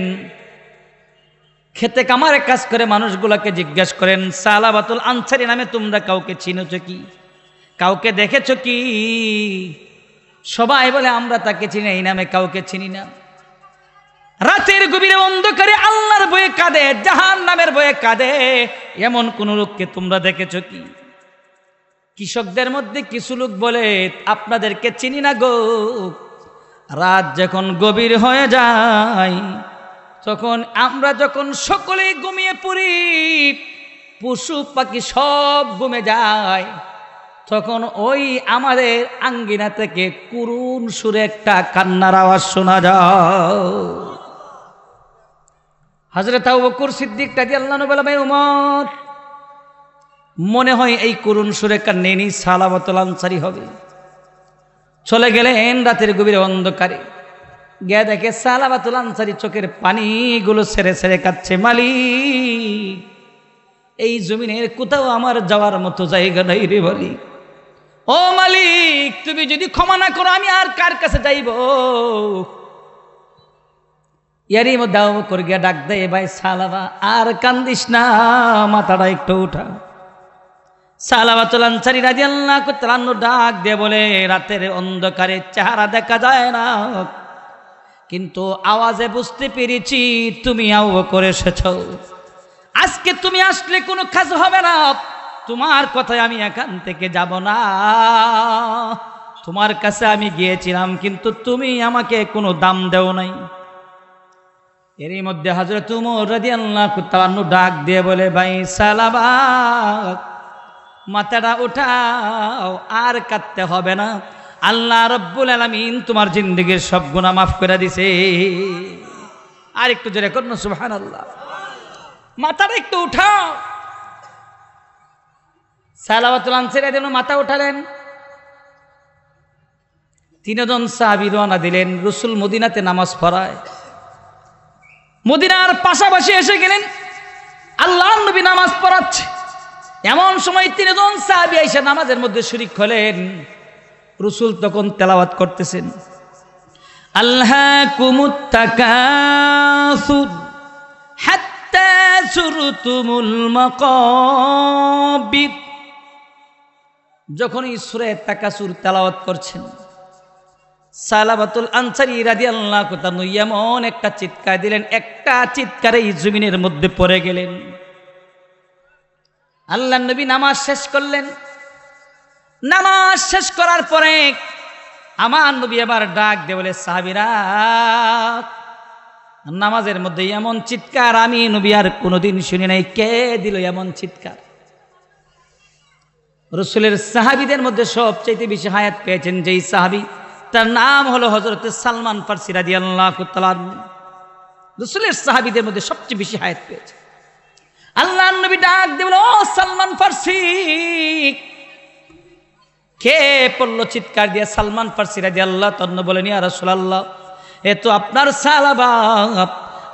খেতে কামারে কাজ করে মানুষগুলোকে জিজ্ঞেস করেন, সালাবাতুল আনসারী নামে তোমরা কাউকে চিনেছো কি, কাউকে দেখেছো কি? সবাই বলে আমরা তাকে চিনি, এই নামে কাউকে চিনি না। রাতের গভীরে অন্ধকারে আল্লাহর ভয়ে কাঁদে, জাহান্নামের ভয়ে কাঁদে, এমন কোন লোককে তোমরা দেখেছো কি? কৃষকদের মধ্যে কিছু লোক বলে, আপনাদেরকে চিনি না গো। রাত যখন গভীর হয়ে যায়, তখন আমরা যখন সকলেই ঘুমিয়ে পড়ি, পশু পাখি সব ঘুমে যায়, তখন ওই আমাদের আঙ্গিনা থেকে করুণ সুরে একটা কান্নার আওয়াজ শোনা যায়। হযরত আবু বকর সিদ্দিক রাদিয়াল্লাহু আনহু বলেন, উমর, মনে হয় এই করুণ সুরে কান্নেনি সালাবাতুল আনসারী হবে। চলে গেলেন রাতের গভীর অন্ধকারে, গিয়ে দেখে সালাবাতুল আনসারী চোখের পানিগুলো ছেড়ে ছেড়ে কাঁদছে, মালিক, এই জমিনের কোথাও আমার যাওয়ার মতো জায়গা নাই রে মালিক। ও মালিক, তুমি যদি ক্ষমা না করো আমি আর কার কাছে যাইব? এরই মধ্যে আবু বকর গিয়া ডাক দেয়, ভাই সালাবা, আর কান্দিস না, মাথাটা একটু উঠা। সালাবাতুল আনসারী রাদিয়াল্লাহু তাআলা আনহু ডাক দিয়ে বলে, রাতের অন্ধকারে চেহারা দেখা যায় না, কিন্তু আওয়াজে বুঝতে পেরেছি তুমি আবু বকর এসেছো। আজকে তুমি আসলে কোনো কাজ হবে না, তোমার কথায় আমি এখান থেকে যাব না। তোমার কাছে আমি গিয়েছিলাম, কিন্তু তুমি আমাকে কোনো দাম দেও নাই। এরই মধ্যে হযরত উমর রাদিয়াল্লাহু তাআলা আনহু ডাক দিয়ে বলে, ভাই সালাবা, মাথাটা উঠাও, আর কাঁদতে হবে না, আল্লাহ রব্বুল আলামিন তোমার জিন্দেগীর সব গুনাহ মাফ করে দিছে। আর একটু জোরে করুন সুবহানাল্লাহ। মাথাটা একটু উঠাও। সালাবাতুল আনসারী যেন মাথা উঠালেন। তিনজন সাহাবী রওনা দিলেন, রাসূল মদিনাতে নামাজ পড়ায়। মদিনার পাশাপাশি এসে গেলেন, আল্লাহর নবী নামাজ পড়াচ্ছে। এমন সময় তিনজন সাহাবী এসে নামাজের মধ্যে শরীক হলেন। রাসূল তখন তেলাওয়াত করতেছেন, আল্লাহকুমুত তাকাসুর হাত্তা যুরতুমুল মাকাবির। যখন এই সূরা তাকাসুর তেলাওয়াত করছেন, সালাবাতুল আনসারী রাদিয়াল্লাহু তাআলা এমন একটা চিৎকার দিলেন, একটা চিৎকারে এই জমিনের মধ্যে পড়ে গেলেন। আল্লাহর নবী নামাজ শেষ করলেন। নামাজ শেষ করার পরে আমার নবী আবার ডাক দিয়ে বলে, সাহাবীরা, নামাজের মধ্যে এমন চিৎকার আমি নবী আর কোনোদিন শুনি নাই, কে দিল এমন চিৎকার? রাসূলের সাহাবীদের মধ্যে সবচেয়ে বেশি হায়াত পেয়েছেন যেই সাহাবী, তার নাম হলো হযরত সালমান ফারসি রাদিয়াল্লাহু তাআলা। রাসূলের সাহাবীদের মধ্যে সবচেয়ে বেশি হায়াত পেয়েছে। আল্লাহর নবী ডাক দিয়ে বলে, ও সালমান ফারসি, কে পড়লো চিৎকার দিয়ে? সালমান ফারসি রাদিয়াল্লাহু তাআলা বলেন, ইয়া রাসূলুল্লাহ, এ তো আপনার সাহাবা,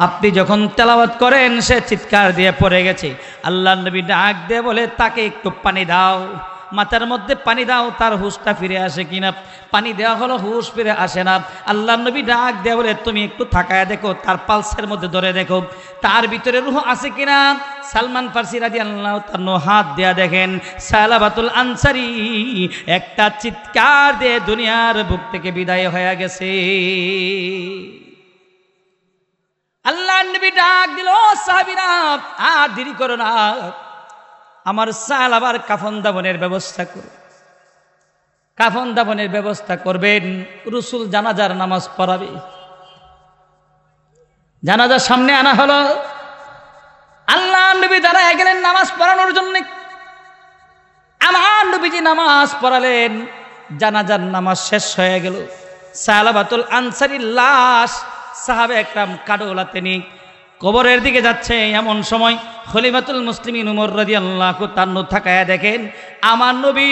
আপনি যখন তেলাওয়াত করেন সে চিৎকার দিয়ে পড়ে গেছে। আল্লাহর নবী ডাক দিয়ে বলে, তাকে একটু পানি দাও, মাথার মধ্যে পানি দাও, তার হুশটা ফিরে আসে কিনা। পানি দেওয়া হলো, হুশ ফিরে আসে না। আল্লাহর নবী ডাক দিয়ে বলে, তুমি একটু থাকায় দেখো, তার পালসের মধ্যে ধরে দেখো তার ভিতরে রূহ আছে কিনা। সালমান ফারসি রাদিয়াল্লাহু তাআলা হাত দেয়া দেখেন, সালাবাতুল আনসারী একটা চিৎকার দিয়ে দুনিয়ার বুক থেকে বিদায় হয়ে গেছে। আল্লাহর নবী ডাক দিল, সাহাবীরা, আর দেরি করো না, আমার সালাবার কাফন দাফনের ব্যবস্থা করো। কাফন দাফনের ব্যবস্থা করবেন। রাসূল জানাজার নামাজ পড়াবে। জানাজার সামনে আনা হলো। আল্লাহর নবী দাঁড়ায় গেলেন নামাজ পড়ানোর জন্য। আমার নবীজি নামাজ পড়ালেন। জানাজার নামাজ শেষ হয়ে গেল। সালাবাতুল আনসারীর লাশ সাহাবে একরাম কাঁধে নিয়ে কবরের দিকে যাচ্ছে। এমন সময় খলিফাতুল মুসলিমিন উমর রাদিয়াল্লাহু তাআলা থাকায় দেখেন আমার নবী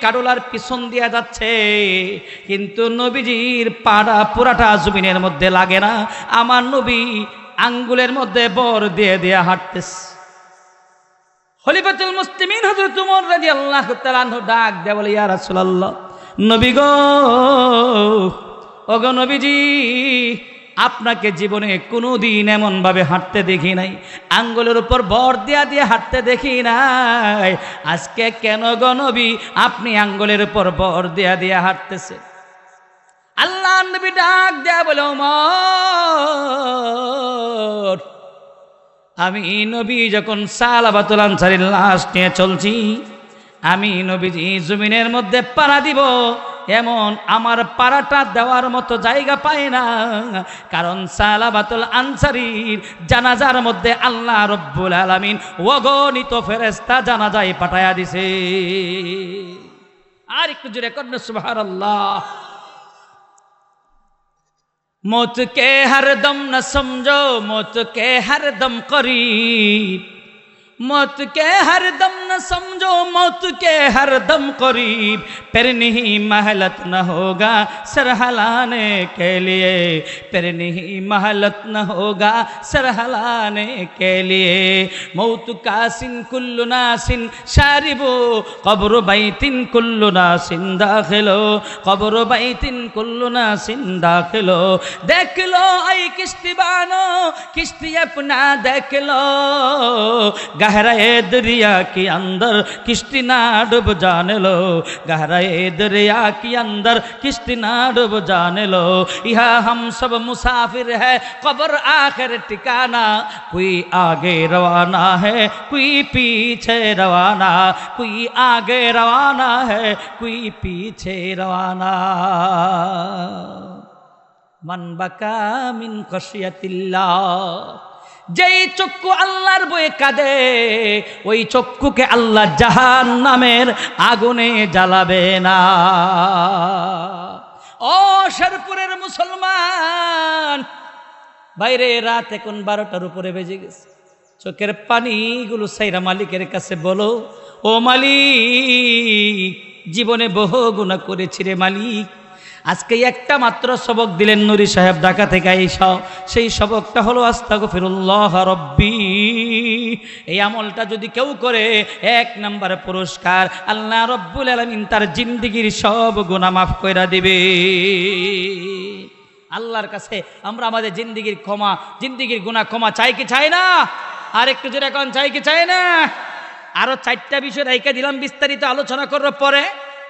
কাডলার পিছন দিয়ে যাচ্ছে, কিন্তু নবীজির পাড়া পুরাটা জমিনের মধ্যে লাগে না। আমার নবী আঙ্গুলের মধ্যে বর দিয়ে দিয়ে হাঁটতেছে। খলিফাতুল মুসলিমিন হযরত উমর রাদিয়াল্লাহু তাআলা ডাক দেয়া বলে, ইয়া রাসূলুল্লাহ, নবী গো, ওগো নবীজি, আপনাকে জীবনে কোনোদিন এমন ভাবে হাঁটতে দেখি নাই, আঙ্গুলের উপর বর দিয়া দিয়ে হাঁটতে দেখি নাই। আজকে কেন গো নবী আপনি আঙ্গুলের উপর বর দিয়া দিয়ে হাঁটতেছে? আল্লাহর নবী ডাক দেয়া বলে, ওমর, আমি নবী যখন সালাবাতুল আনসারীর লাশ নিয়ে চলছি, আমি নবীজি জমিনের মধ্যে পাড়া দিব, এমন আমার পাড়াটা দেওয়ার মতো জায়গা পায় না। কারণ সালাবাতুল আনসারীর জানাজার মধ্যে আল্লাহ রব্বুল আলামিন অগণিত ফেরেশতা জানাজায় পাঠায়া দিছে। আর একটু জোরে করবে সুবহানাল্লাহ। मौत के हर दम न समझो मौत के हर दम करीब, मौत के हर दम न समझो मौत के हर दम करीब, फिर नहीं महलत न होगा सर हलाने के लिए, फिर नहीं महलत न होगा सर हलाने के लिए। मौत कासिन कुल्लु नासिन शारिबो कब्र बैतिन कुल्लु नासिन दाखिलो, कब्र बैतिन कुल्लु नासिन दाखिलो। देख लो ऐ किश्ती बानो किश्ती अपना देख लो, गहराए दरिया के अंदर किश्ती ना डूब जाने लो, गहराए दरिया के अंदर किश्ती ना डूब जाने लो। यहाँ हम सब मुसाफिर है कब्र आखिर ठिकाना, कोई आगे रवाना है कोई पीछे रवाना, कोई आगे रवाना है कोई पीछे रवाना। मन बका मिन खशियतिल्लाह, যেই চক্ষু আল্লাহর বয়ে কাঁদে ওই চক্ষুকে আল্লাহ জাহান্নামের আগুনে জ্বালাবে না। ও শেরপুরের মুসলমান বাইরে, রাত এখন 12টার উপরে বেজে গেছে, চোখের পানিগুলো সাইরা মালিকের কাছে বলো, ও মালিক জীবনে বহু গুনাহ করেছি রে মালিক, আজকে একটা মাত্র সবক দিলেন নুরি সাহেব ঢাকা থেকে আইসা, সেই সবকটা হলো আস্তাগফিরুল্লাহ রব্বি। এই আমলটা যদি কেউ করে 1 নম্বর পুরস্কার আল্লাহ রব্বুল আলামিন তার জিন্দেগীর সব গুনাহ মাফ কইরা দিবে। আল্লাহর কাছে আমরা আমাদের জিন্দেগীর ক্ষমা, জিন্দেগীর গুনাহ ক্ষমা চাই কি চাই না? আর একটু জোরে কোন চাই কি চাই না? আরো 4টা বিষয় রাইখা দিলাম, বিস্তারিত আলোচনা করার পরে,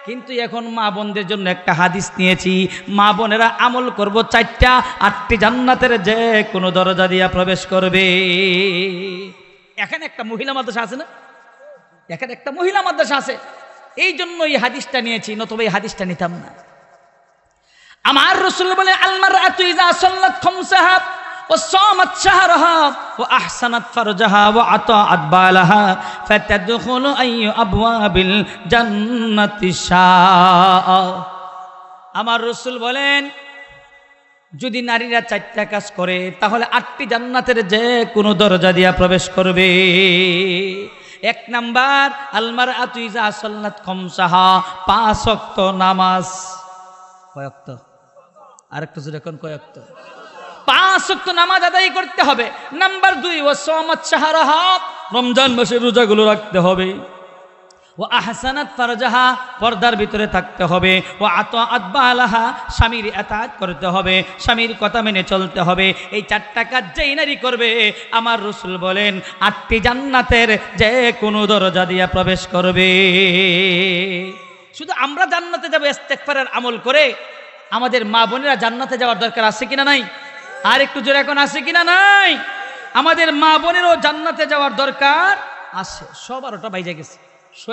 কিন্তু এখন মা বোনদের জন্য একটা হাদিস নিয়েছি। মা বোনেরা আমল করব 4টা, 8টি জান্নাতের যে কোনো দরজা দিয়া প্রবেশ করবে। এখানে একটা মহিলা মাদ্রাসা আছে না, এখানে একটা মহিলা মাদ্রাসা আছে, এই জন্য এই হাদিসটা নিয়েছি, নতুবা এই হাদিসটা নিতাম না। আমার রাসূল বলে আল মারআতু ইযা সাল্লাত খামসাহা وصامت شهرها وأحسنت فرجها وأطاعت بالها فتدخل أي أبواب الجنة شاء। আমার রাসূল বলেন যদি নারীরা 4টা কাজ করে তাহলে 8টি জান্নাতের যে কোনো দরজা দিয়া প্রবেশ করবে। 1 নাম্বার আল মারআতু ইযা সাল্লাত খামসাহা, 5 ওয়াক্ত নামাজ। কয় ওয়াক্ত? আরেকটু জোরে কোন কয় ওয়াক্ত? 5 ওয়াক্ত নামাজ আদায় করতে হবে। নাম্বার 2 ওয়াসামাত শাহরাহা, রমজান মাসের রোজাগুলো রাখতে হবে। ওয়া আহসানাত ফারজাহা, পর্দার ভিতরে থাকতে হবে। ওয়া আতাআত বালাহা, স্বামীর ইতাআত করতে হবে, স্বামীর কথা মেনে চলতে হবে। এই 4টা কাজ যেই নারী করবে আমার রাসূল বলেন 8টি জান্নাতের যে কোনো দরজা দিয়ে প্রবেশ করবে। শুধু আমরা জান্নাতে যাব ইস্তেগফারের আমল করে, আমাদের মা বোনেরা জান্নাতে যাওয়ার দরকার আছে কিনা নাই? আর একটু জোরে এখন আছে কিনা নাই? আমাদের মা বোনেরও জান্নাতে যাওয়ার দরকার আছে। 12টা বাজে গেছে,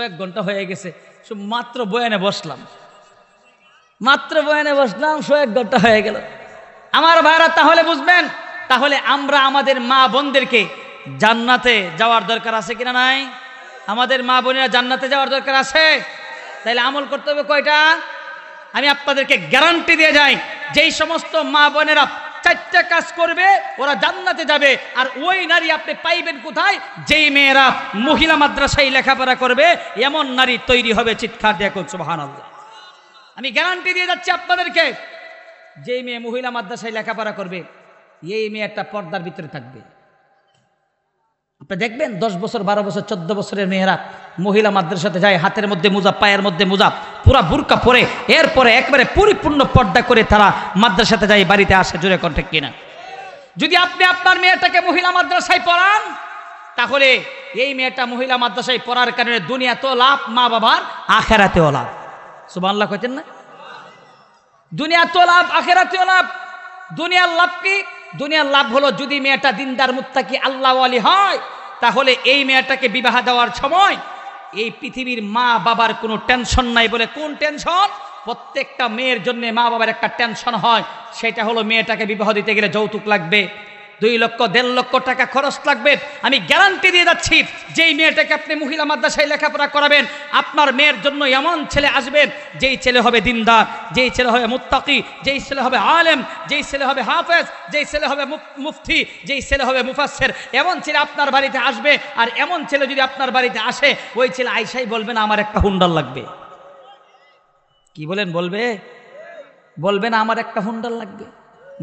1 ঘন্টা হয়ে গেছে, মাত্র বয়ানে বসলাম, 1 ঘন্টা হয়ে গেল। আমার ভাইরা তাহলে বুঝবেন, তাহলে আমরা আমাদের মা বোনদেরকে জান্নাতে যাওয়ার দরকার আছে কিনা নাই? আমাদের মা বোনেরা জান্নাতে যাওয়ার দরকার আছে, তাহলে আমল করতে হবে কয়টা? আমি আপনাদেরকে গ্যারান্টি দিয়ে যাই, যেই সমস্ত মা বোনেরা 4টা কাজ করবে ওরা জান্নাতে যাবে। আর ওই নারী আপনি পাইবেন কোথায়? যেই মেয়েরা মহিলা মাদ্রাসায় লেখাপড়া করবে, এমন নারী তৈরি হবে। চিৎকার দিয়ে কোন সুবহানাল্লাহ। আমি গ্যারান্টি দিয়ে যাচ্ছি আপনাদেরকে, যেই মেয়ে মহিলা মাদ্রাসায় লেখাপড়া করবে এই মেয়েটা পর্দার ভিতরে থাকবে। আপনি দেখবেন 10 বছর 12 বছর 14 বছরের মেয়েরা মহিলা মাদ্রাসাতে যায়, হাতের মধ্যে মোজা, পায়ের মধ্যে মোজা, পুরা বুরকা পরে, এরপরে একবারে পরিপূর্ণ পর্দা করে তারা মাদ্রাসাতে যায়, বাড়িতে আসে। জোরে কোন ঠিক কিনা? যদি আপনি আপনার মেয়েটাকে মহিলা মাদ্রাসায় পড়ান, তাহলে এই মেয়েটা মহিলা মাদ্রাসায় পড়ার কারণে দুনিয়াতেও লাভ, মা বাবার আখিরাতেও লাভ। সুবহানাল্লাহ কইতেন না? দুনিয়াতেও লাভ, আখিরাতেও লাভ। দুনিয়ার লাভ কি? দুনিয়ার লাভ হলো যদি মেয়েটা দিনদার মুত্তাকি আল্লাহ ওয়ালি হয়, তাহলে এই মেয়েটাকে বিবাহ দেওয়ার সময় এই পৃথিবীর মা বাবার কোনো টেনশন নাই। বলে কোন টেনশন? প্রত্যেকটা মেয়ের জন্য মা বাবার একটা টেনশন হয়, সেটা হলো মেয়েটাকে বিবাহ দিতে গেলে যৌতুক লাগবে, 2 লক্ষ 1.5 লক্ষ টাকা খরচ লাগবে। আমি গ্যারান্টি দিয়ে যাচ্ছি, যেই মেয়েটাকে আপনি মহিলা মাদ্রাসায় লেখাপড়া করাবেন, আপনার মেয়ের জন্য এমন ছেলে আসবেন, যেই ছেলে হবে দিনদার, যেই ছেলে হবে মুত্তাকি, যেই ছেলে হবে আলেম, যেই ছেলে হবে হাফেজ, যেই ছেলে হবে মুফতি, যেই ছেলে হবে মুফাসসির। এমন ছেলে আপনার বাড়িতে আসবে। আর এমন ছেলে যদি আপনার বাড়িতে আসে, ওই ছেলে আইসাই বলবে না আমার একটা হুন্ডার লাগবে। কি বলেন? বলবে না আমার একটা হুন্ডার লাগবে,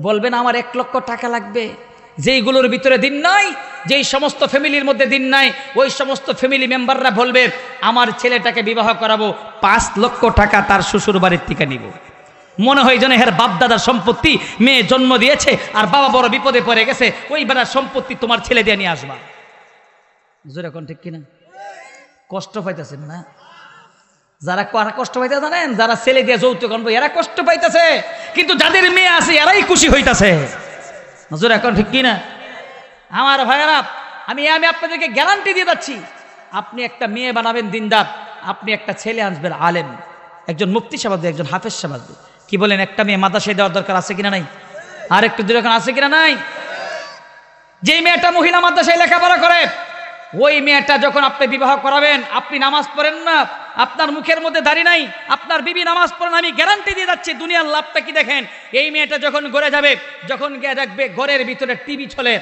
বলবে না আমার 1 লক্ষ টাকা লাগবে। যেইগুলোর ভিতরে দিন নাই, যেই সমস্ত ফ্যামিলির মধ্যে দিন নাই, ওই সমস্ত ফ্যামিলি মেম্বাররা বলবে আমার ছেলেটাকে বিবাহ করাবো, 5 লক্ষ টাকা তার শ্বশুর বাড়ির থেকে নিব। মনে হয় যেন হের বাপ দাদার সম্পত্তি মেয়ে জন্ম দিয়েছে আর বাবা বড় বিপদে পড়ে গেছে, ওই বেড়ার সম্পত্তি তোমার ছেলে দিয়ে নিয়ে আসবা। জোরে কোন ঠিক কিনা? কষ্ট পাইতেছেন না? যারা কষ্ট পাইতে জানেন, যারা ছেলে দিয়ে যৌতুক আনবো এরা কষ্ট পাইতেছে, কিন্তু যাদের মেয়ে আছে এরাই খুশি হইতাছে। নজর এখন ঠিক কিনা? আমার ভাইয়েরা, আমি আপনাদেরকে গ্যারান্টি দিয়ে যাচ্ছি, আপনি একটা মেয়ে বানাবেন দিনদার, আপনি একটা ছেলে আনবেন আলেম, একজন মুফতি সাহেব, একজন হাফেজ সাহেব। কি বলেন? একটা মেয়ে মাদ্রাসায় দেওয়ার দরকার আছে কিনা নাই? আর একটু দূরে আছে কিনা নাই? যে মেয়েটা মহিলা মাদ্রাসায় লেখাপড়া করে, ওই মেয়েটা যখন আপনি বিবাহ করাবেন, আপনি নামাজ পড়েন না, আপনার মুখের মধ্যে দাড়ি নাই, আপনার বিবি নামাজ পড়েন, আমি গ্যারান্টি দিয়ে যাচ্ছি দুনিয়ার লাভটা কি দেখেন। এই মেয়েটা যখন ঘরে যাবে, যখন গিয়ে দেখবে ঘরের ভিতরে টিভি চলে,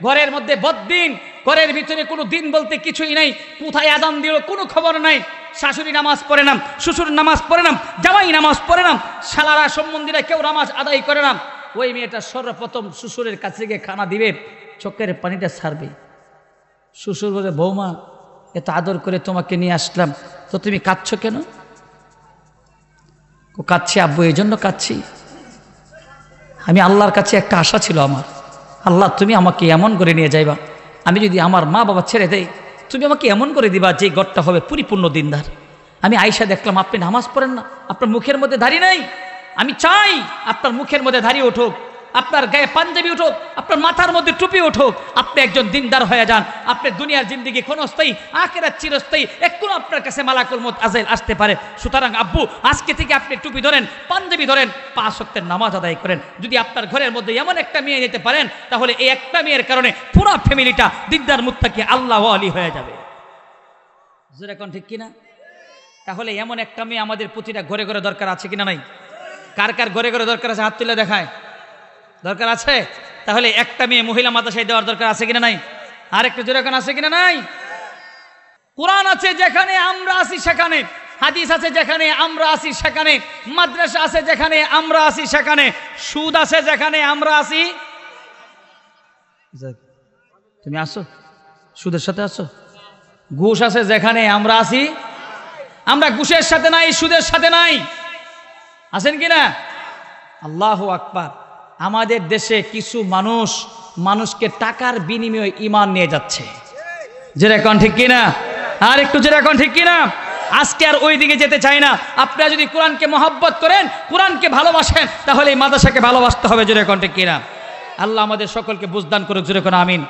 ঘরের মধ্যে বদ্দিন, ঘরের ভিতরে কোনো দিন বলতে কিছুই নাই, কোথায় আযান দিল কোনো খবর নাই, শাশুড়ি নামাজ পড়ে না, শ্বশুর নামাজ পড়ে না, জামাই নামাজ পড়ে না, শালারা সম্বন্ধীরা কেউ নামাজ আদায় করে না। ওই মেয়েটা সর্বপ্রথম শ্বশুরের কাছে গিয়ে খানা দিবে, চোখের পানিটা ছাড়বে। শ্বশুর বলে বৌমা এত আদর করে তোমাকে নিয়ে আসলাম, তো তুমি কাঁদছো কেন? কাঁদছি আব্বু, এই জন্য কাঁদছি, আমি আল্লাহর কাছে একটা আশা ছিল আমার, আল্লাহ তুমি আমাকে এমন করে নিয়ে যাইবা, আমি যদি আমার মা বাবা ছেড়ে দেই, তুমি আমাকে এমন করে দিবা যে ঘরটা হবে পরিপূর্ণ দিনদার। আমি আয়েশা দেখলাম আপনি নামাজ পড়েন না, আপনার মুখের মধ্যে দাড়ি নাই, আমি চাই আপনার মুখের মধ্যে দাড়ি উঠুক, আপনার গায়ে পাঞ্জাবি উঠুক, আপনার মাথার মধ্যে টুপি উঠুক, আপনি একজন দিনদার হয়ে যান, আপনি দুনিয়ার জিন্দেগি ক্ষণস্থায়ী, আখিরাত চিরস্থায়ী, একটু আপনার কাছে মালাকুল মউত আজাইল আসতে পারে। সুতরাং আব্বু আজকে থেকে আপনি টুপি ধরেন, পাঞ্জাবি ধরেন, 5 ওয়াক্তের নামাজ আদায় করেন। যদি আপনার ঘরের মধ্যে এমন একটা মেয়ে নিতে পারেন, তাহলে এই একটা মেয়ের কারণে পুরো ফ্যামিলিটা দিনদার মুত্তাকি আল্লাহ ওয়ালি হয়ে যাবে। জোরে কোন ঠিক কিনা? তাহলে এমন একটা মেয়ে আমাদের প্রতিটা ঘরে ঘরে দরকার আছে কিনা নাই? কার কার ঘরে ঘরে দরকার আছে? হাত তুলে দেখায়। দরকার আছে? তাহলে একটা মেয়ে মহিলা মাদ্রাসায় দেওয়ার দরকার আছে কিনা নাই? আর একটু জোরে কোন আছে কিনা নাই? কোরআন আছে যেখানে আমরা আছি সেখানে, হাদিস আছে যেখানে আমরা আছি সেখানে, মাদ্রাসা আছে যেখানে আমরা আছি সেখানে, সুদ আছে যেখানে আমরা আছি। তুমি আসো, সুদের সাথে আসো। ঘুষ আছে যেখানে আমরা আছি, আমরা ঘুষের সাথে নাই, সুদের সাথে নাই। আছেন কিনা? আল্লাহু আকবার। আমাদের দেশে কিছু মানুষকে টাকার বিনিময়ে ঈমান নিয়ে যাচ্ছে। যেটা কোন ঠিক কিনা? আর একটু যেটা কোন ঠিক কিনা? আজকে আর ওই দিকে যেতে চাই না। আপনারা যদি কোরআনকে মহব্বত করেন, কোরআনকে ভালোবাসেন, তাহলে এই মাদ্রাসাকে ভালোবাসতে হবে। যেটা কোন ঠিক কিনা? আল্লাহ আমাদের সকলকে বুঝদান করুক। যেটা কোন আমিন।